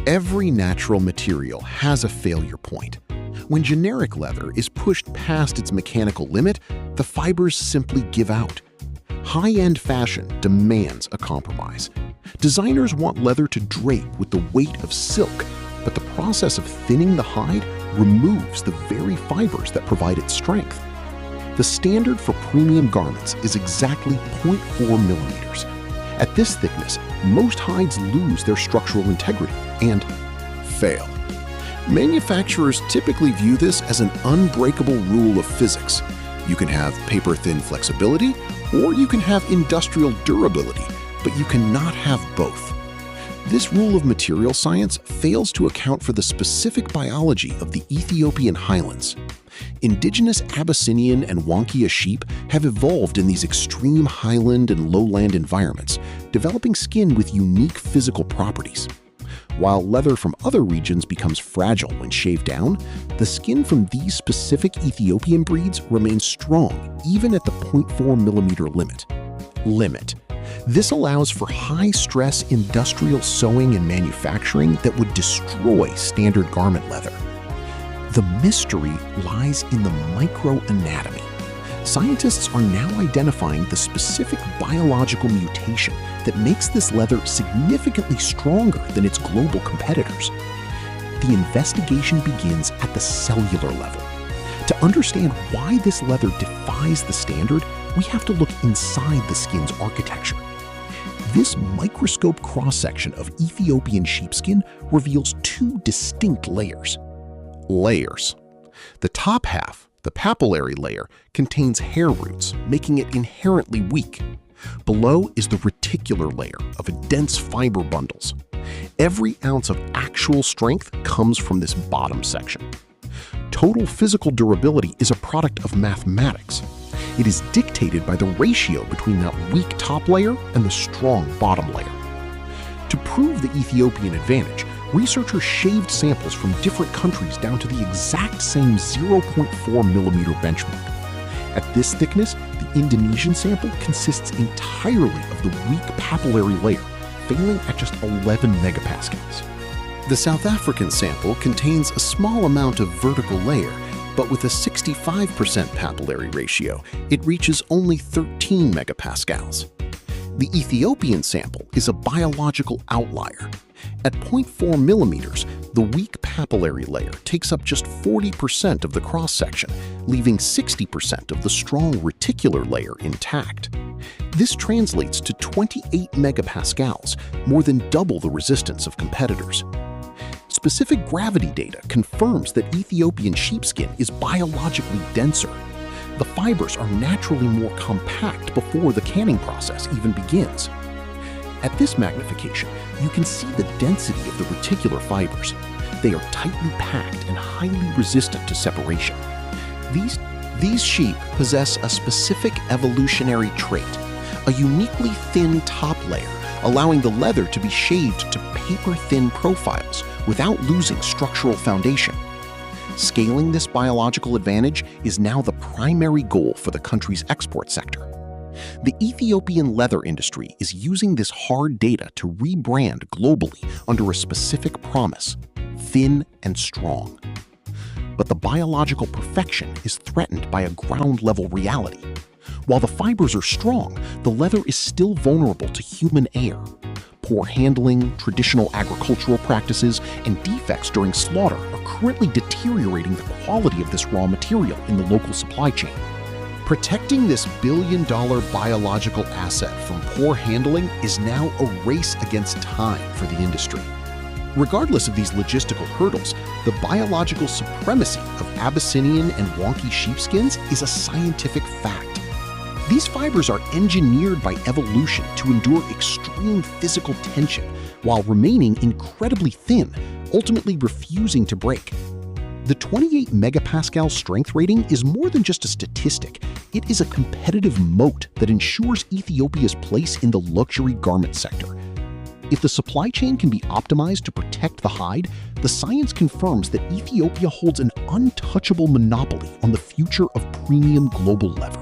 Every natural material has a failure point. When generic leather is pushed past its mechanical limit, the fibers simply give out. High-end fashion demands a compromise. Designers want leather to drape with the weight of silk, but the process of thinning the hide removes the very fibers that provide its strength. The standard for premium garments is exactly 0.4 millimeters. At this thickness, most hides lose their structural integrity and fail. Manufacturers typically view this as an unbreakable rule of physics. You can have paper-thin flexibility, or you can have industrial durability, but you cannot have both. This rule of material science fails to account for the specific biology of the Ethiopian highlands. Indigenous Abyssinian and Wankia sheep have evolved in these extreme highland and lowland environments, developing skin with unique physical properties. While leather from other regions becomes fragile when shaved down, the skin from these specific Ethiopian breeds remains strong even at the 0.4 millimeter limit. This allows for high-stress industrial sewing and manufacturing that would destroy standard garment leather. The mystery lies in the microanatomy. Scientists are now identifying the specific biological mutation that makes this leather significantly stronger than its global competitors. The investigation begins at the cellular level. To understand why this leather defies the standard, we have to look inside the skin's architecture. This microscope cross-section of Ethiopian sheepskin reveals two distinct layers. The top half, the papillary layer, contains hair roots, making it inherently weak. Below is the reticular layer of dense fiber bundles. Every ounce of actual strength comes from this bottom section. Total physical durability is a product of mathematics. It is dictated by the ratio between that weak top layer and the strong bottom layer. To prove the Ethiopian advantage, researchers shaved samples from different countries down to the exact same 0.4 millimeter benchmark. At this thickness, the Indonesian sample consists entirely of the weak papillary layer, failing at just 11 megapascals. The South African sample contains a small amount of vertical layer, but with a 65% papillary ratio, it reaches only 13 megapascals. The Ethiopian sample is a biological outlier. At 0.4 millimeters, the weak papillary layer takes up just 40% of the cross-section, leaving 60% of the strong reticular layer intact. This translates to 28 megapascals, more than double the resistance of competitors. Specific gravity data confirms that Ethiopian sheepskin is biologically denser. The fibers are naturally more compact before the canning process even begins. At this magnification, you can see the density of the reticular fibers. They are tightly packed and highly resistant to separation. These sheep possess a specific evolutionary trait, a uniquely thin top layer, allowing the leather to be shaved to paper-thin profiles without losing structural foundation. Scaling this biological advantage is now the primary goal for the country's export sector. The Ethiopian leather industry is using this hard data to rebrand globally under a specific promise: thin and strong. But the biological perfection is threatened by a ground-level reality. While the fibers are strong, the leather is still vulnerable to human error. Poor handling, traditional agricultural practices, and defects during slaughter are currently deteriorating the quality of this raw material in the local supply chain. Protecting this billion-dollar biological asset from poor handling is now a race against time for the industry. Regardless of these logistical hurdles, the biological supremacy of Abyssinian and Wankia sheepskins is a scientific fact. These fibers are engineered by evolution to endure extreme physical tension while remaining incredibly thin, ultimately refusing to break. The 28 megapascal strength rating is more than just a statistic. It is a competitive moat that ensures Ethiopia's place in the luxury garment sector. If the supply chain can be optimized to protect the hide, the science confirms that Ethiopia holds an untouchable monopoly on the future of premium global leather.